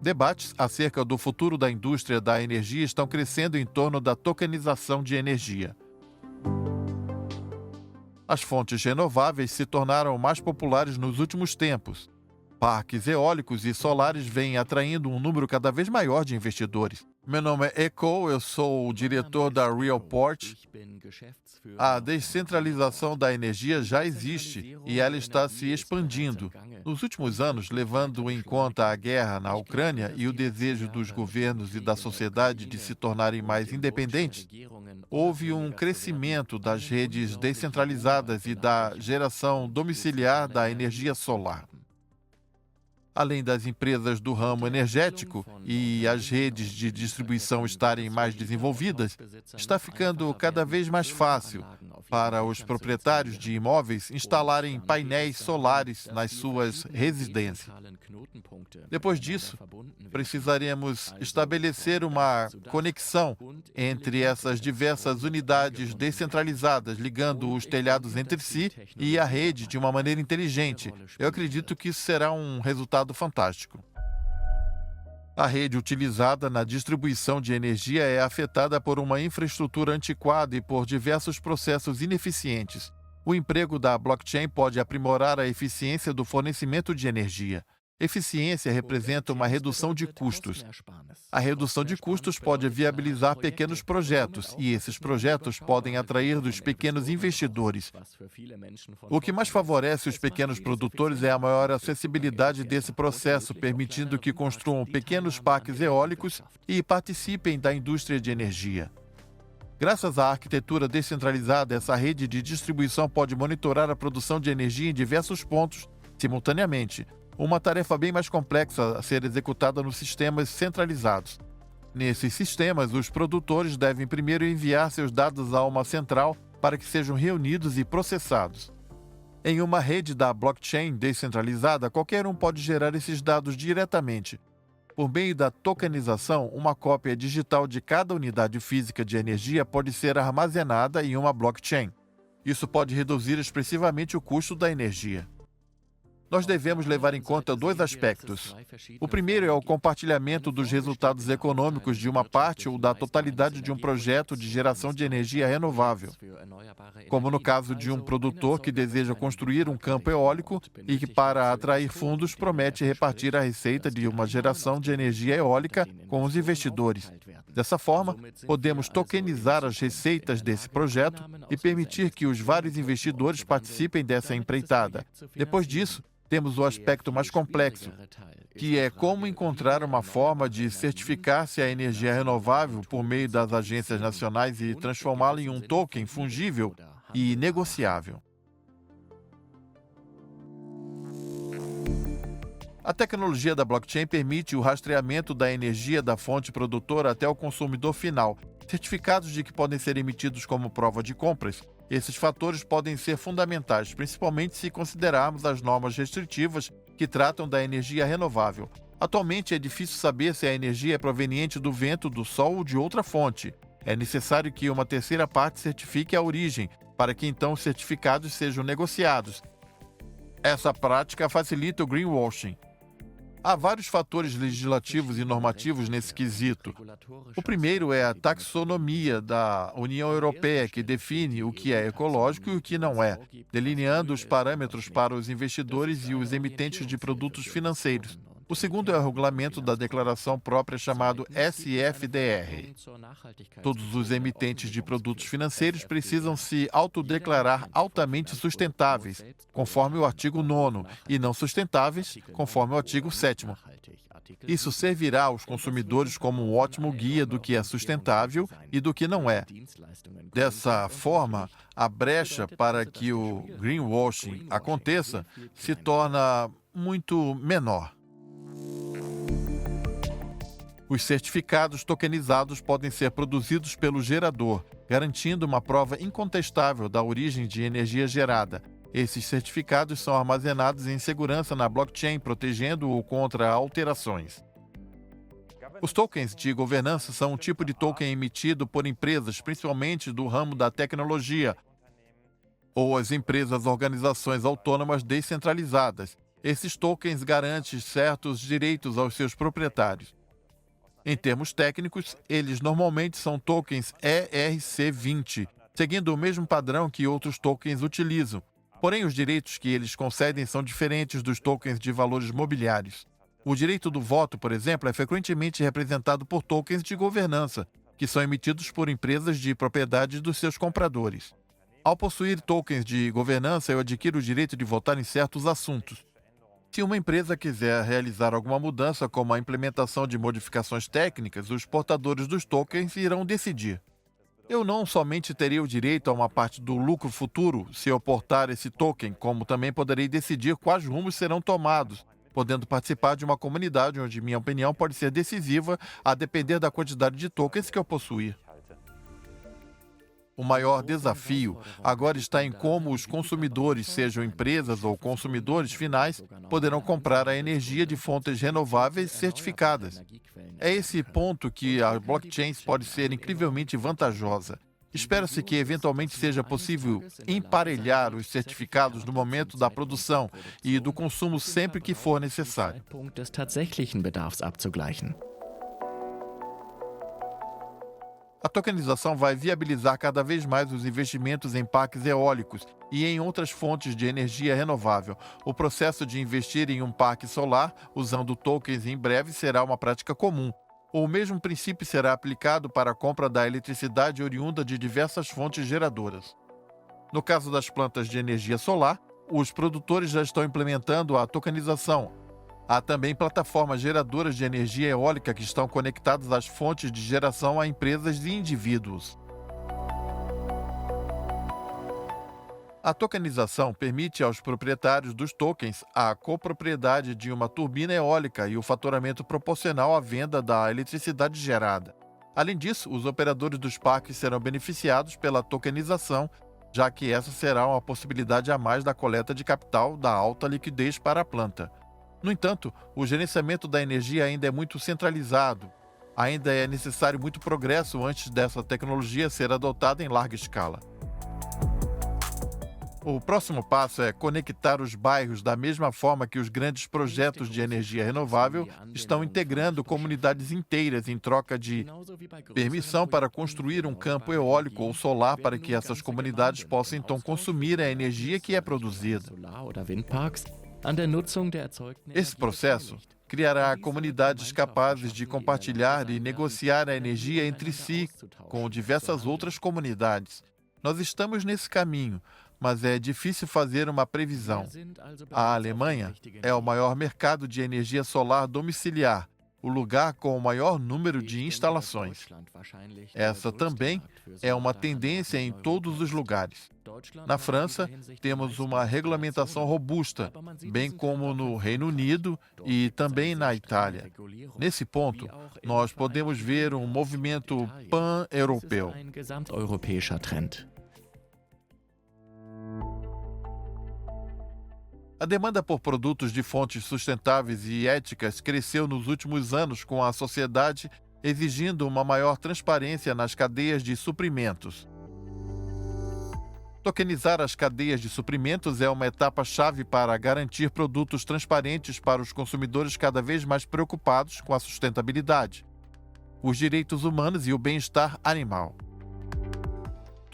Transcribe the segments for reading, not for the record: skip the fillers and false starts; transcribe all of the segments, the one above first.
Debates acerca do futuro da indústria da energia estão crescendo em torno da tokenização de energia. As fontes renováveis se tornaram mais populares nos últimos tempos. Parques eólicos e solares vêm atraindo um número cada vez maior de investidores. Meu nome é Eco, eu sou o diretor da Realport. A descentralização da energia já existe e ela está se expandindo. Nos últimos anos, levando em conta a guerra na Ucrânia e o desejo dos governos e da sociedade de se tornarem mais independentes, houve um crescimento das redes descentralizadas e da geração domiciliar da energia solar. Além das empresas do ramo energético e as redes de distribuição estarem mais desenvolvidas, está ficando cada vez mais fácil para os proprietários de imóveis instalarem painéis solares nas suas residências. Depois disso, precisaremos estabelecer uma conexão entre essas diversas unidades descentralizadas, ligando os telhados entre si e a rede de uma maneira inteligente. Eu acredito que isso será um resultado fantástico. A rede utilizada na distribuição de energia é afetada por uma infraestrutura antiquada e por diversos processos ineficientes. O emprego da blockchain pode aprimorar a eficiência do fornecimento de energia. Eficiência representa uma redução de custos. A redução de custos pode viabilizar pequenos projetos, e esses projetos podem atrair dos pequenos investidores. O que mais favorece os pequenos produtores é a maior acessibilidade desse processo, permitindo que construam pequenos parques eólicos e participem da indústria de energia. Graças à arquitetura descentralizada, essa rede de distribuição pode monitorar a produção de energia em diversos pontos simultaneamente. Uma tarefa bem mais complexa a ser executada nos sistemas centralizados. Nesses sistemas, os produtores devem primeiro enviar seus dados a uma central para que sejam reunidos e processados. Em uma rede da blockchain descentralizada, qualquer um pode gerar esses dados diretamente. Por meio da tokenização, uma cópia digital de cada unidade física de energia pode ser armazenada em uma blockchain. Isso pode reduzir expressivamente o custo da energia. Nós devemos levar em conta dois aspectos. O primeiro é o compartilhamento dos resultados econômicos de uma parte ou da totalidade de um projeto de geração de energia renovável. Como no caso de um produtor que deseja construir um campo eólico e que, para atrair fundos, promete repartir a receita de uma geração de energia eólica com os investidores. Dessa forma, podemos tokenizar as receitas desse projeto e permitir que os vários investidores participem dessa empreitada. Depois disso, temos o aspecto mais complexo, que é como encontrar uma forma de certificar-se a energia renovável por meio das agências nacionais e transformá-la em um token fungível e negociável. A tecnologia da blockchain permite o rastreamento da energia da fonte produtora até o consumidor final, certificados de que podem ser emitidos como prova de compras. Esses fatores podem ser fundamentais, principalmente se considerarmos as normas restritivas que tratam da energia renovável. Atualmente é difícil saber se a energia é proveniente do vento, do sol ou de outra fonte. É necessário que uma terceira parte certifique a origem, para que então os certificados sejam negociados. Essa prática facilita o greenwashing. Há vários fatores legislativos e normativos nesse quesito. O primeiro é a taxonomia da União Europeia, que define o que é ecológico e o que não é, delineando os parâmetros para os investidores e os emitentes de produtos financeiros. O segundo é o regulamento da declaração própria chamado SFDR. Todos os emitentes de produtos financeiros precisam se autodeclarar altamente sustentáveis, conforme o artigo 9º, e não sustentáveis, conforme o artigo 7º. Isso servirá aos consumidores como um ótimo guia do que é sustentável e do que não é. Dessa forma, a brecha para que o greenwashing aconteça se torna muito menor. Os certificados tokenizados podem ser produzidos pelo gerador, garantindo uma prova incontestável da origem de energia gerada. Esses certificados são armazenados em segurança na blockchain, protegendo-o contra alterações. Os tokens de governança são um tipo de token emitido por empresas, principalmente do ramo da tecnologia, ou as empresas organizações autônomas descentralizadas. Esses tokens garantem certos direitos aos seus proprietários. Em termos técnicos, eles normalmente são tokens ERC20, seguindo o mesmo padrão que outros tokens utilizam. Porém, os direitos que eles concedem são diferentes dos tokens de valores mobiliários. O direito do voto, por exemplo, é frequentemente representado por tokens de governança, que são emitidos por empresas de propriedade dos seus compradores. Ao possuir tokens de governança, eu adquiro o direito de votar em certos assuntos. Se uma empresa quiser realizar alguma mudança, como a implementação de modificações técnicas, os portadores dos tokens irão decidir. Eu não somente terei o direito a uma parte do lucro futuro se eu portar esse token, como também poderei decidir quais rumos serão tomados, podendo participar de uma comunidade onde minha opinião pode ser decisiva a depender da quantidade de tokens que eu possuir. O maior desafio agora está em como os consumidores, sejam empresas ou consumidores finais, poderão comprar a energia de fontes renováveis certificadas. É esse ponto que a blockchain pode ser incrivelmente vantajosa. Espera-se que eventualmente seja possível emparelhar os certificados no momento da produção e do consumo sempre que for necessário. A tokenização vai viabilizar cada vez mais os investimentos em parques eólicos e em outras fontes de energia renovável. O processo de investir em um parque solar usando tokens em breve será uma prática comum. O mesmo princípio será aplicado para a compra da eletricidade oriunda de diversas fontes geradoras. No caso das plantas de energia solar, os produtores já estão implementando a tokenização. Há também plataformas geradoras de energia eólica que estão conectadas às fontes de geração a empresas e indivíduos. A tokenização permite aos proprietários dos tokens a copropriedade de uma turbina eólica e o faturamento proporcional à venda da eletricidade gerada. Além disso, os operadores dos parques serão beneficiados pela tokenização, já que essa será uma possibilidade a mais da coleta de capital da alta liquidez para a planta. No entanto, o gerenciamento da energia ainda é muito centralizado. Ainda é necessário muito progresso antes dessa tecnologia ser adotada em larga escala. O próximo passo é conectar os bairros da mesma forma que os grandes projetos de energia renovável estão integrando comunidades inteiras em troca de permissão para construir um campo eólico ou solar para que essas comunidades possam então consumir a energia que é produzida. Esse processo criará comunidades capazes de compartilhar e negociar a energia entre si com diversas outras comunidades. Nós estamos nesse caminho, mas é difícil fazer uma previsão. A Alemanha é o maior mercado de energia solar domiciliar, o lugar com o maior número de instalações. Essa também é uma tendência em todos os lugares. Na França, temos uma regulamentação robusta, bem como no Reino Unido e também na Itália. Nesse ponto, nós podemos ver um movimento pan-europeu. A demanda por produtos de fontes sustentáveis e éticas cresceu nos últimos anos, com a sociedade exigindo uma maior transparência nas cadeias de suprimentos. Tokenizar as cadeias de suprimentos é uma etapa-chave para garantir produtos transparentes para os consumidores cada vez mais preocupados com a sustentabilidade, os direitos humanos e o bem-estar animal.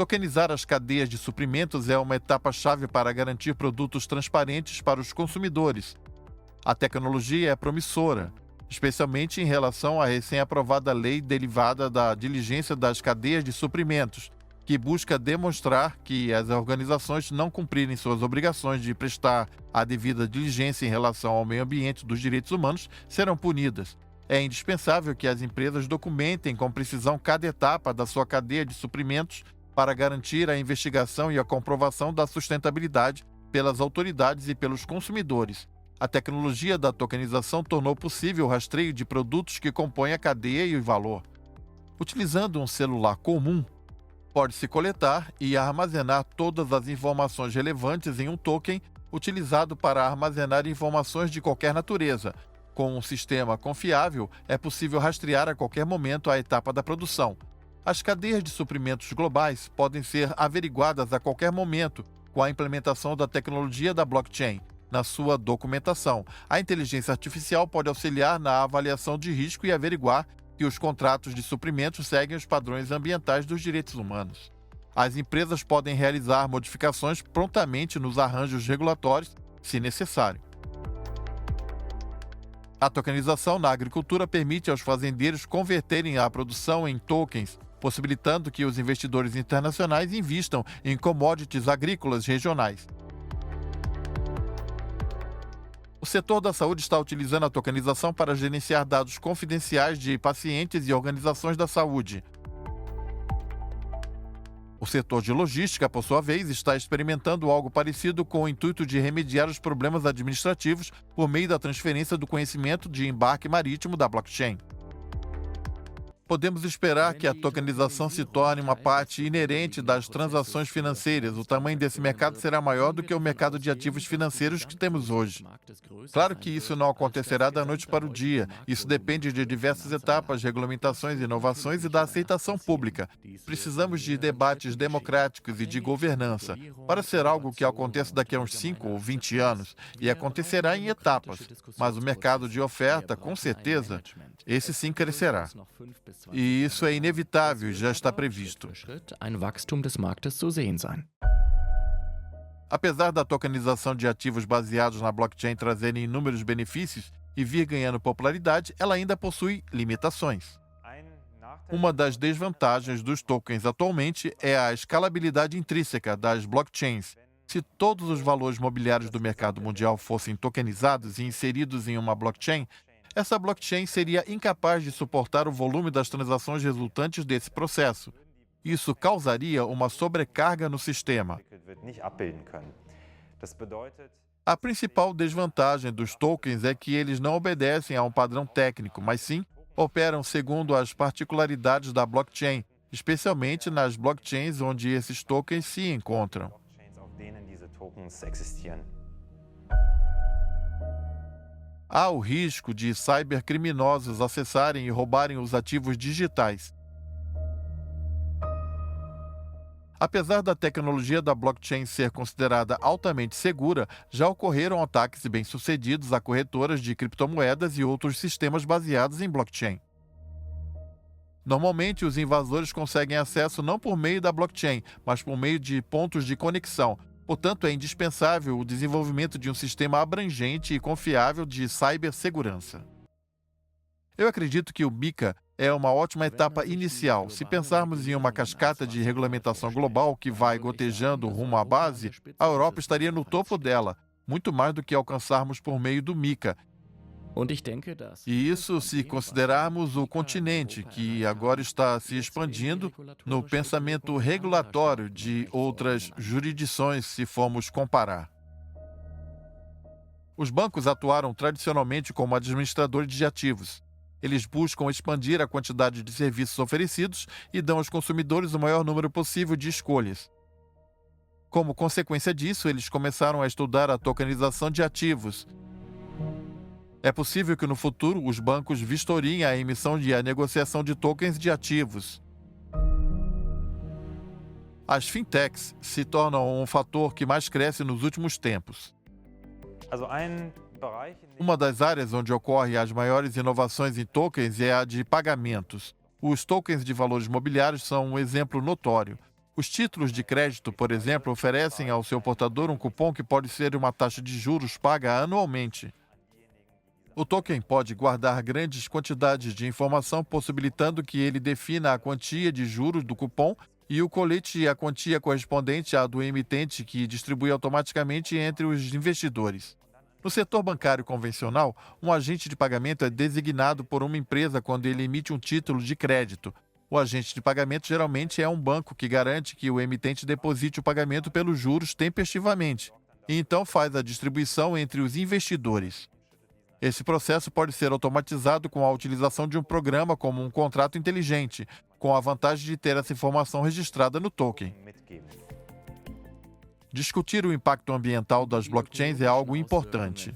Tokenizar as cadeias de suprimentos é uma etapa-chave para garantir produtos transparentes para os consumidores. A tecnologia é promissora, especialmente em relação à recém-aprovada lei derivada da diligência das cadeias de suprimentos, que busca demonstrar que as organizações não cumprirem suas obrigações de prestar a devida diligência em relação ao meio ambiente dos direitos humanos serão punidas. É indispensável que as empresas documentem com precisão cada etapa da sua cadeia de suprimentos para garantir a investigação e a comprovação da sustentabilidade pelas autoridades e pelos consumidores. A tecnologia da tokenização tornou possível o rastreio de produtos que compõem a cadeia e o valor. Utilizando um celular comum, pode-se coletar e armazenar todas as informações relevantes em um token utilizado para armazenar informações de qualquer natureza. Com um sistema confiável, é possível rastrear a qualquer momento a etapa da produção. As cadeias de suprimentos globais podem ser averiguadas a qualquer momento com a implementação da tecnologia da blockchain. na sua documentação. A inteligência artificial pode auxiliar na avaliação de risco e averiguar que os contratos de suprimentos seguem os padrões ambientais dos direitos humanos. As empresas podem realizar modificações prontamente nos arranjos regulatórios, se necessário. A tokenização na agricultura permite aos fazendeiros converterem a produção em tokens, possibilitando que os investidores internacionais invistam em commodities agrícolas regionais. O setor da saúde está utilizando a tokenização para gerenciar dados confidenciais de pacientes e organizações da saúde. O setor de logística, por sua vez, está experimentando algo parecido com o intuito de remediar os problemas administrativos por meio da transferência do conhecimento de embarque marítimo da blockchain. Podemos esperar que a tokenização se torne uma parte inerente das transações financeiras. O tamanho desse mercado será maior do que o mercado de ativos financeiros que temos hoje. Claro que isso não acontecerá da noite para o dia. Isso depende de diversas etapas, regulamentações, inovações e da aceitação pública. Precisamos de debates democráticos e de governança para ser algo que aconteça daqui a uns 5 ou 20 anos. E acontecerá em etapas. Mas o mercado de oferta, com certeza, esse sim crescerá. E isso é inevitável, já está previsto. Apesar da tokenização de ativos baseados na blockchain trazerem inúmeros benefícios e vir ganhando popularidade, ela ainda possui limitações. Uma das desvantagens dos tokens atualmente é a escalabilidade intrínseca das blockchains. Se todos os valores mobiliários do mercado mundial fossem tokenizados e inseridos em uma blockchain, essa blockchain seria incapaz de suportar o volume das transações resultantes desse processo. Isso causaria uma sobrecarga no sistema. A principal desvantagem dos tokens é que eles não obedecem a um padrão técnico, mas sim operam segundo as particularidades da blockchain, especialmente nas blockchains onde esses tokens se encontram. Há o risco de cybercriminosos acessarem e roubarem os ativos digitais. Apesar da tecnologia da blockchain ser considerada altamente segura, já ocorreram ataques bem-sucedidos a corretoras de criptomoedas e outros sistemas baseados em blockchain. Normalmente, os invasores conseguem acesso não por meio da blockchain, mas por meio de pontos de conexão. Portanto, é indispensável o desenvolvimento de um sistema abrangente e confiável de cibersegurança. Eu acredito que o MiCA é uma ótima etapa inicial. Se pensarmos em uma cascata de regulamentação global que vai gotejando rumo à base, a Europa estaria no topo dela, muito mais do que alcançarmos por meio do MiCA. E isso se considerarmos o continente, que agora está se expandindo no pensamento regulatório de outras jurisdições, se formos comparar. Os bancos atuaram tradicionalmente como administradores de ativos. Eles buscam expandir a quantidade de serviços oferecidos e dão aos consumidores o maior número possível de escolhas. Como consequência disso, eles começaram a estudar a tokenização de ativos. É possível que no futuro os bancos vistoriem a emissão e a negociação de tokens de ativos. As fintechs se tornam um fator que mais cresce nos últimos tempos. Uma das áreas onde ocorrem as maiores inovações em tokens é a de pagamentos. Os tokens de valores mobiliários são um exemplo notório. Os títulos de crédito, por exemplo, oferecem ao seu portador um cupom que pode ser uma taxa de juros paga anualmente. O token pode guardar grandes quantidades de informação, possibilitando que ele defina a quantia de juros do cupom e o colete a quantia correspondente à do emitente, que distribui automaticamente entre os investidores. No setor bancário convencional, um agente de pagamento é designado por uma empresa quando ele emite um título de crédito. O agente de pagamento geralmente é um banco que garante que o emitente deposite o pagamento pelos juros tempestivamente, e então faz a distribuição entre os investidores. Esse processo pode ser automatizado com a utilização de um programa como um contrato inteligente, com a vantagem de ter essa informação registrada no token. Discutir o impacto ambiental das blockchains é algo importante.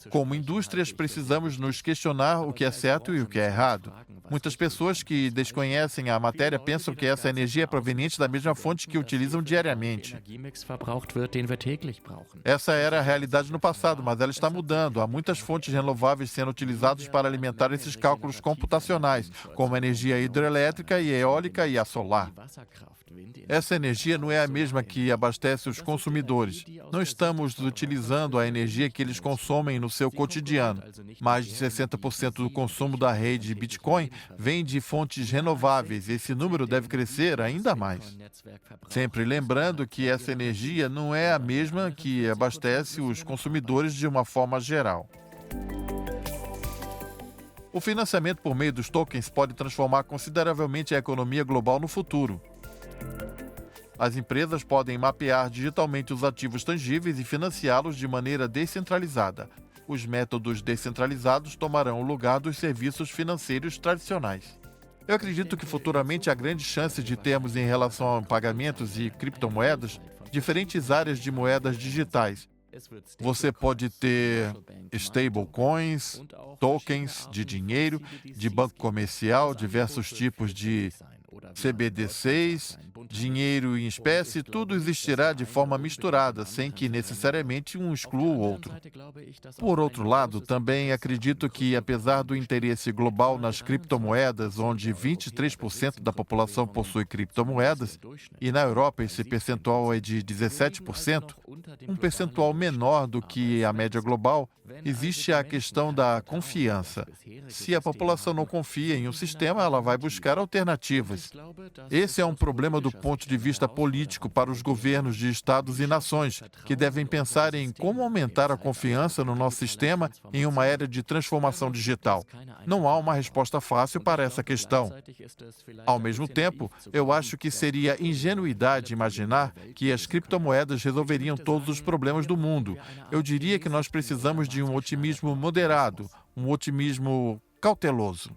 Como indústrias, precisamos nos questionar o que é certo e o que é errado. Muitas pessoas que desconhecem a matéria pensam que essa energia é proveniente da mesma fonte que utilizam diariamente. Essa era a realidade no passado, mas ela está mudando. Há muitas fontes renováveis sendo utilizadas para alimentar esses cálculos computacionais, como a energia hidrelétrica e eólica e a solar. Essa energia não é a mesma que abastece os consumidores. Não estamos utilizando a energia que eles consomem no seu cotidiano. Mais de 60% do consumo da rede Bitcoin vem de fontes renováveis e esse número deve crescer ainda mais. Sempre lembrando que essa energia não é a mesma que abastece os consumidores de uma forma geral. O financiamento por meio dos tokens pode transformar consideravelmente a economia global no futuro. As empresas podem mapear digitalmente os ativos tangíveis e financiá-los de maneira descentralizada. Os métodos descentralizados tomarão o lugar dos serviços financeiros tradicionais. Eu acredito que futuramente há grande chance de termos, em relação a pagamentos e criptomoedas, diferentes áreas de moedas digitais. Você pode ter stablecoins, tokens de dinheiro, de banco comercial, diversos tipos de CBDCs, dinheiro em espécie, tudo existirá de forma misturada, sem que necessariamente um exclua o outro. Por outro lado, também acredito que, apesar do interesse global nas criptomoedas, onde 23% da população possui criptomoedas, e na Europa esse percentual é de 17%, um percentual menor do que a média global, existe a questão da confiança. Se a população não confia em um sistema, ela vai buscar alternativas. Esse é um problema do ponto de vista político para os governos de estados e nações, que devem pensar em como aumentar a confiança no nosso sistema em uma era de transformação digital. Não há uma resposta fácil para essa questão. Ao mesmo tempo, eu acho que seria ingenuidade imaginar que as criptomoedas resolveriam todos os problemas do mundo. Eu diria que nós precisamos de um otimismo moderado, um otimismo cauteloso.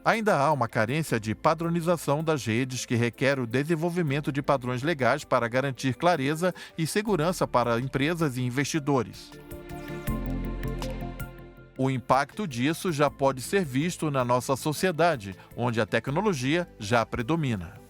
Ainda há uma carência de padronização das redes que requer o desenvolvimento de padrões legais para garantir clareza e segurança para empresas e investidores. O impacto disso já pode ser visto na nossa sociedade, onde a tecnologia já predomina.